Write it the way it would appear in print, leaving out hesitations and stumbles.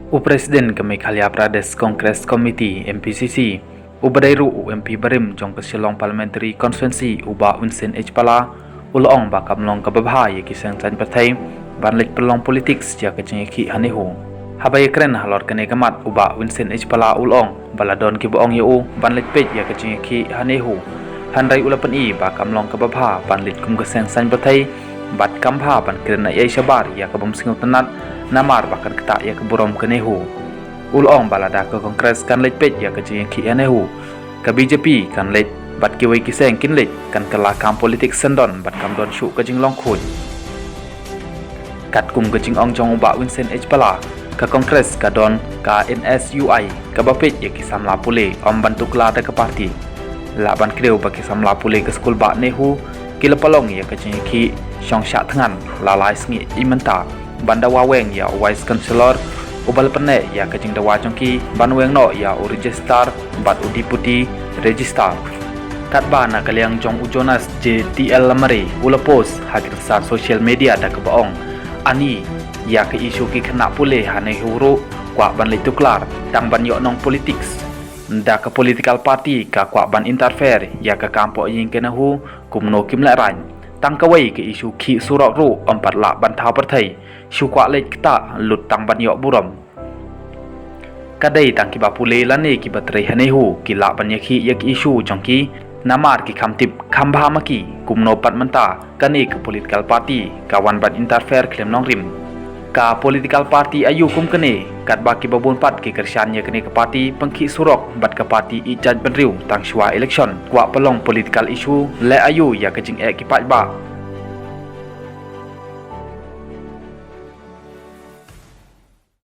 Presiden ke Meghalaya Pradesh Congress Committee MPCC Ubadairu UMP Barim jong kesilong parliamentary constituency uba Unsen H Pala ulong bakamlong kababha ye kisang tan pathai banlit pelong politik sejak kecengki hanehu habai kren halor kene gamat uba Unsen H Pala ulong baladon ki boong yu banlit pej ye kecengki hanehu hanrai ulapan i bakamlong kababha banlit kum kesang san pathai bat kampha ban kren ye shabar ya kabum singu tenat namar bahkan ketak ya keburom kenehu ulong balada ke kongres kan lej pej ya kejeng ki anehu ke BJP kan lej bat kiwai kiseng kin lej kan kelakam politik sendon bat kam don syu kejeng long khun kat kum kejeng ong jong uba Unsen H Pala ke kongres ka don ka NSUI ke bapej ya kisam la pule om bantu kla da ke parti la ban kreu ba kisam la pule ke skul ba nehu kilepalong ya kejeng ki syong syak tengan lalai sngi imenta Banda waweng ya vice councillor ubal pene ya kajing dawa jongki banweng no ya register bat deputy register kat bana kaliang jong ujonas JTL lamari ula post hagir sa social media da ke baong ani ya ke isu ki kena pule hane huru kwa ban lituklar tang ban yo nong politics da ke political party ka kwa ban interfere ya ke kampo yin kenahu kumno kimla ran tang kawai ke isu ki surok ru empat lak ban thau perthai syukwa lej kita lut tang ban yok buram kadai tang ki bapule lane ki batrai hanehu ki la ban yakhi yak isu jongki namar ki khamtip khambha maki kumno pat menta kane ke political party kawan ban interfere klem nong rim ka political party ayu kum kene kat baki babun pat ki kersan ye kene ke party pengki surok bat ke party ijaj benriu tang shwa election kwa pelong political issue le ayu ya kejing ek ki pat ba